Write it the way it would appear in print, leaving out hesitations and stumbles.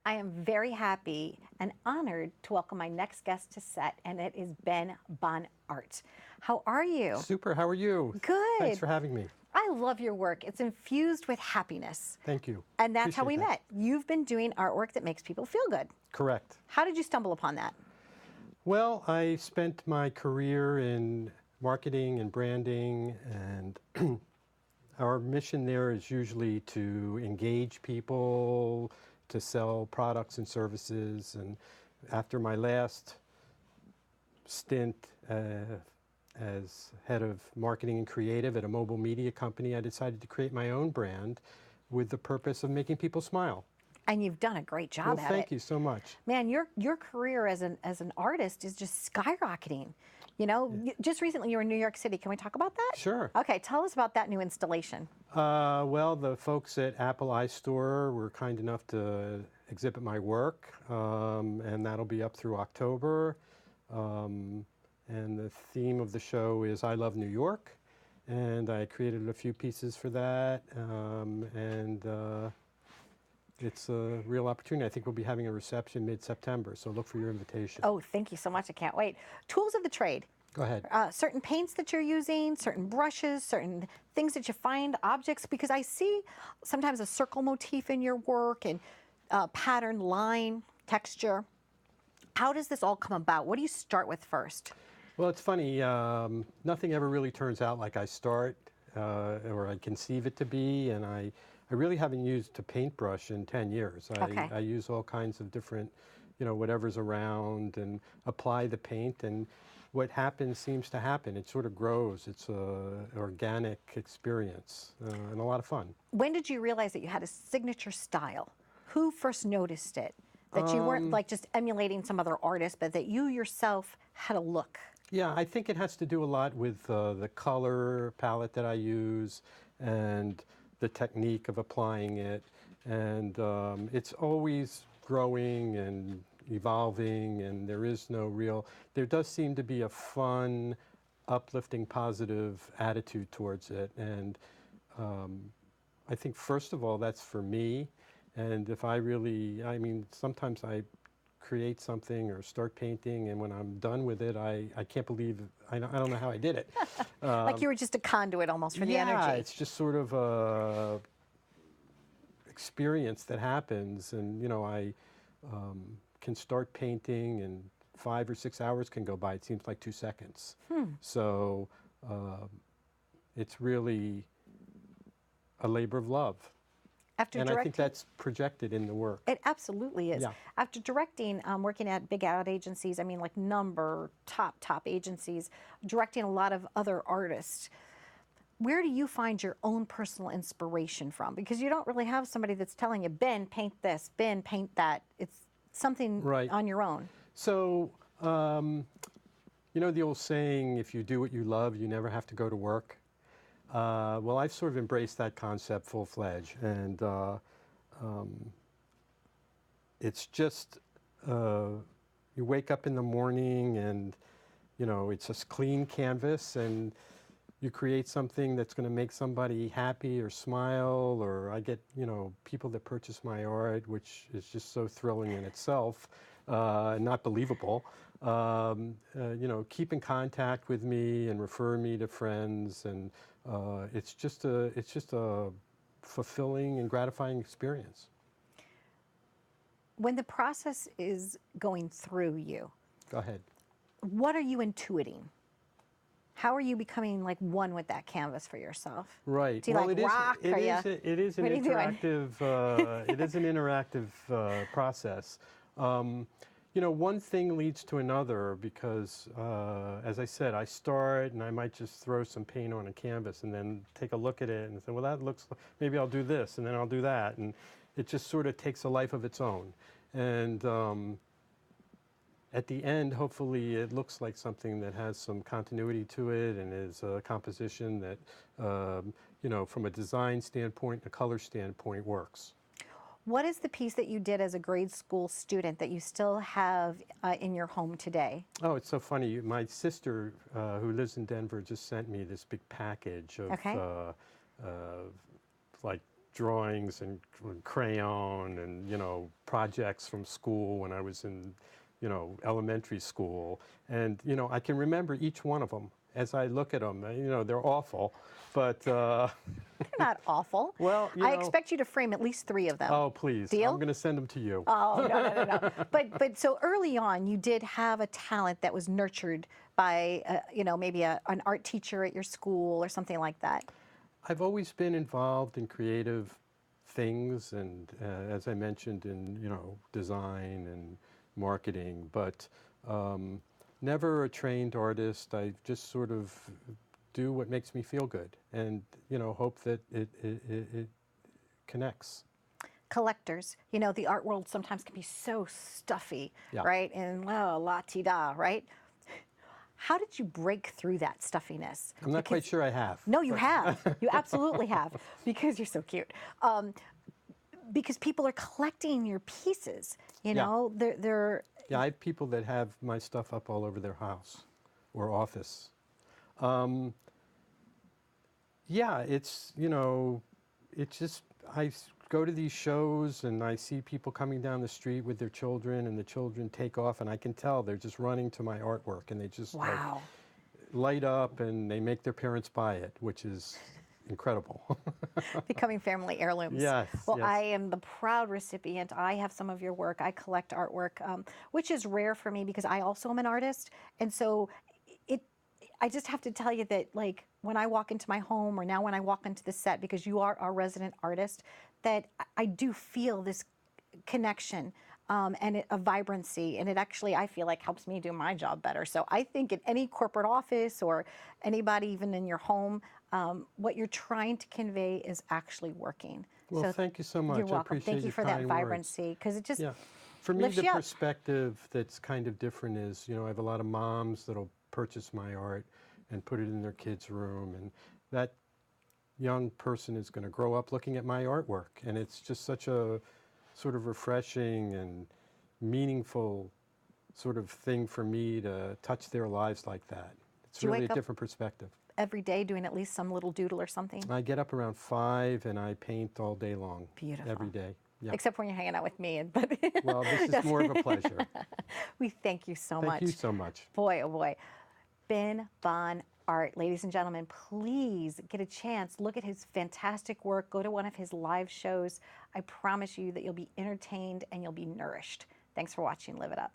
I am very happy and honored to welcome my next guest to set, and it is Ben Bonart. How are you? Super, how are you? Thanks Good. for having me. I love your work. It's infused with happiness. Thank you. And that's how we Appreciate that. met. You've been doing artwork that makes people feel good. Correct. How did you stumble upon that? Well, I spent my career in marketing and branding, and our mission there is usually to engage people, to sell products and services. And after my last stint as head of marketing and creative at a mobile media company, I decided to create my own brand with the purpose of making people smile. And you've done a great job Well, at it. thank you so much. Man, your career as an artist is just skyrocketing. You know, just recently you were in New York City. Can we talk about that? Sure. Okay, tell us about that new installation. Well, the folks at Apple iStore were kind enough to exhibit my work, and that'll be up through October. And the theme of the show is I Love New York, and I created a few pieces for that, and it's a real opportunity. I think we'll be having a reception mid-September, so look for your invitation. Oh, thank you so much. I can't wait. Tools of the trade. Go ahead. Certain paints that you're using, certain brushes, certain things that you find, objects, because I see sometimes a circle motif in your work and pattern, line, texture. How does this all come about? What do you start with first? Well, it's funny. Nothing ever really turns out like I start or I conceive it to be, and I really haven't used a paintbrush in 10 years. Okay. I use all kinds of different, whatever's around and apply the paint, and what happens seems to happen. It sort of grows. It's an organic experience and a lot of fun. When did you realize that you had a signature style? Who first noticed it? That you weren't like just emulating some other artist, but that you yourself had a look? Yeah, I think it has to do a lot with the color palette that I use and the technique of applying it. And it's always growing and evolving, and there does seem to be a fun, uplifting, positive attitude towards it. And I think, first of all, that's for me. And if sometimes I create something or start painting, and when I'm done with it, I can't believe, I don't know how I did it. Like you were just a conduit almost for the energy. Yeah, it's just sort of a experience that happens, and I can start painting, and 5 or 6 hours can go by. It seems like 2 seconds. So it's really a labor of love. And I think that's projected in the work. It absolutely is. Yeah. After directing, working at big ad agencies, I mean like top agencies, directing a lot of other artists, where do you find your own personal inspiration from? Because you don't really have somebody that's telling you, Ben, paint this, Ben, paint that. It's something on your own. So, the old saying, if you do what you love, you never have to go to work. Well, I've sort of embraced that concept full-fledged, and it's just you wake up in the morning, and it's a clean canvas, and you create something that's going to make somebody happy or smile, or I get people that purchase my art, which is just so thrilling in itself, and not believable. Keep in contact with me and refer me to friends, and it's just a fulfilling and gratifying experience. When the process is going through you, Go ahead. what are you intuiting? How are you becoming like one with that canvas for yourself? Right. Do you rock? It is an interactive. It is an interactive process. One thing leads to another because, as I said, I start and I might just throw some paint on a canvas and then take a look at it and say, well, that looks, maybe I'll do this, and then I'll do that. And it just sort of takes a life of its own. And at the end, hopefully, it looks like something that has some continuity to it and is a composition that, from a design standpoint, a color standpoint, works. What is the piece that you did as a grade school student that you still have in your home today? Oh, it's so funny. My sister, who lives in Denver, just sent me this big package of like drawings and crayon and, you know, projects from school when I was in, you know, elementary school. And, you know, I can remember each one of them as I look at them. You know, they're awful, but... They're not awful. Well, you I know, expect you to frame at least 3 of them. oh, please. Deal? I'm going to send them to you. Oh, no. But so early on, you did have a talent that was nurtured by, you know, maybe an art teacher at your school or something like that. I've always been involved in creative things and, as I mentioned, in, you know, design and marketing, but never a trained artist. I just sort of do what makes me feel good and, you know, hope that it connects. Collectors, you know, the art world sometimes can be so stuffy, Yeah. right? And la-ti-da, right? How did you break through that stuffiness? I'm not quite sure I have. No, you have. You absolutely have, because you're so cute. Because people are collecting your pieces, you Yeah. know, they're Yeah, I have people that have my stuff up all over their house or office. Yeah, it's, you know, it's just, go to these shows and I see people coming down the street with their children and the children take off and I can tell they're just running to my artwork and they just like, wow. light up and they make their parents buy it, which is incredible. Becoming family heirlooms. Yes, Well, yes. I am the proud recipient. I have some of your work. I collect artwork, which is rare for me because I also am an artist. And so I just have to tell you that, like, when I walk into my home or now when I walk into the set, because you are our resident artist, that I do feel this connection and a vibrancy, and it actually, I feel like, helps me do my job better. So I think in any corporate office or anybody even in your home, what you're trying to convey is actually working. Well, So thank you so much. you're I welcome. appreciate Thank you your for that kind words. vibrancy, because it just Yeah. For me, lifts the you up. perspective that's kind of different is, you know, I have a lot of moms that'll purchase my art and put it in their kids' room, and that young person is going to grow up looking at my artwork, and it's just such a sort of refreshing and meaningful sort of thing for me to touch their lives like that. It's Do you really wake a up different perspective. every day doing at least some little doodle or something? I get up around 5 and I paint all day long. Beautiful. Every day. Yeah. Except when you're hanging out with me. But Well, this is Yes. more of a pleasure. We thank you so much. Thank you so much. Boy, oh boy. Ben Bonart, ladies and gentlemen, please get a chance. Look at his fantastic work. Go to one of his live shows. I promise you that you'll be entertained and you'll be nourished. Thanks for watching. Live it up.